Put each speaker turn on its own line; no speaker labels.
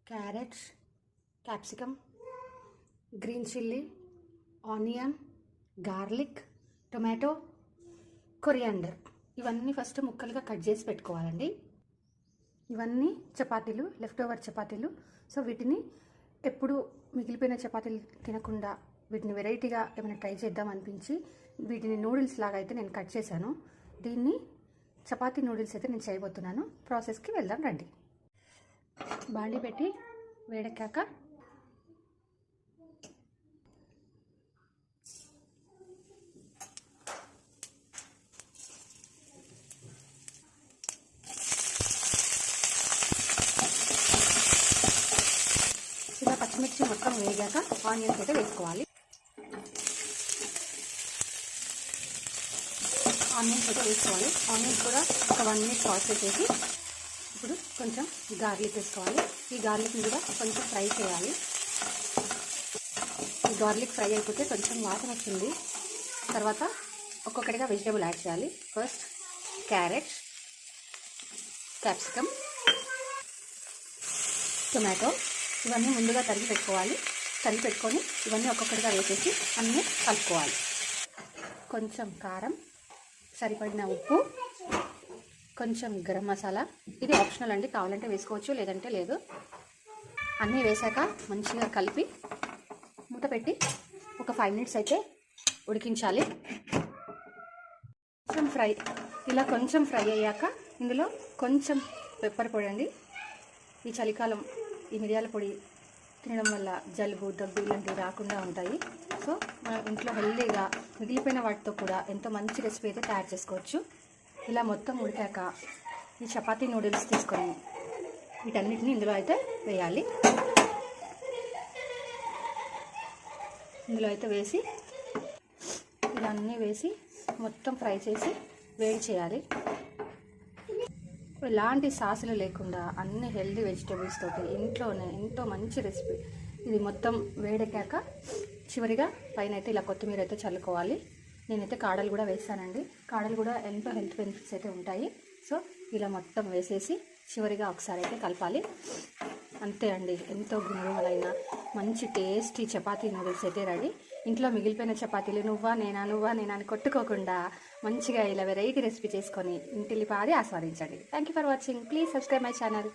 Carrots, capsicum, green chilli, onion, garlic, tomato, coriander ఇవన్నీ first ముక్కలుగా cut చేసి పెట్టుకోవాలండి. ఇవన్నీ చపాతీలు, లెఫ్ట్ ఓవర్ చపాతీలు. సో వీటిని ఎప్పుడు మిగిలిపోయిన చపాతీలు తినకుండా వీటిని వెరైటీగా ఏమైనా ట్రై చేద్దాం అనిపించి వీటిని నూడిల్స్ లాగా అయితే నేను కట్ చేశాను. దీన్ని చపాతీ నూడిల్స్ అయితే నేను చేయబోతున్నాను. ప్రాసెస్కి వెళ్దాం రండి. బాండి పెట్టి వేడెక్కాక ఇలా పచ్చిమిర్చి మొత్తం వేగాక ఆనియన్స్ అయితే వేసుకోవాలి. ఆనియన్స్ కూడా ఒక 1 మినిట్ పాజ్ చేసేసి ఇప్పుడు కొంచెం గార్లిక్ వేసుకోవాలి. ఈ గార్లిక్ని కూడా కొంచెం ఫ్రై చేయాలి. ఈ గార్లిక్ ఫ్రై అయిపోతే కొంచెం వాసన వస్తుంది. తర్వాత ఒక్కొక్కటిగా వెజిటేబుల్ యాడ్ చేయాలి. ఫస్ట్ క్యారెట్స్, క్యాప్సికమ్, టొమాటో ఇవన్నీ ముందుగా తరిగి పెట్టుకొని ఇవన్నీ ఒక్కొక్కటిగా వేసేసి అన్నీ కలుపుకోవాలి. కొంచెం కారం, సరిపడిన ఉప్పు, కొంచెం గరం మసాలా. ఇది ఆప్షనల్ అండి, కావాలంటే వేసుకోవచ్చు లేదంటే లేదు. అన్నీ వేసాక మంచిగా కలిపి మూత పెట్టి ఒక 5 మినిట్స్ అయితే ఉడికించాలి. కొంచెం ఫ్రై అయ్యాక ఇందులో కొంచెం పెప్పర్ పొడి అండి. ఈ చలికాలం ఈ మిరియాల పొడి తినడం వల్ల జలుబు, దగ్గు ఇలాంటివి రాకుండా ఉంటాయి. సో మనం ఇంట్లో హెల్దీగా మిగిలిపోయిన వాటితో కూడా ఎంతో మంచి రెసిపీ అయితే తయారు చేసుకోవచ్చు. ఇలా మొత్తం ఉడికాక ఈ చపాతీ నూడిల్స్ తీసుకొని వీటన్నిటిని ఇందులో అయితే వేయాలి. ఇందులో అయితే వేసి ఇవన్నీ వేసి మొత్తం ఫ్రై చేసి వేడి చేయాలి. ఎలాంటి సాసులు లేకుండా అన్ని హెల్దీ వెజిటేబుల్స్ తోటి ఇంట్లోనే ఎంతో మంచి రెసిపీ. ఇది మొత్తం వేడెక్కాక చివరిగా పైన అయితే ఇలా కొత్తిమీర అయితే చల్లుకోవాలి. నేనైతే కాడలు కూడా వేస్తానండి. కాడలు కూడా ఎంతో హెల్త్ బెనిఫిట్స్ అయితే ఉంటాయి. సో ఇలా మొత్తం వేసేసి చివరిగా ఒకసారి అయితే కలపాలి. అంతే అండి, ఎంతో గుణాలైన మంచి టేస్టీ చపాతీ నూడిల్స్ అయితే రెడీ. ఇంట్లో మిగిలిపోయిన చపాతీలు నువ్వా నేనా అని కొట్టుకోకుండా మంచిగా ఇలా వెరైటీ రెసిపీ చేసుకొని ఇంటిల్లిపాది ఆస్వాదించండి. Thank you for watching. Please subscribe my channel.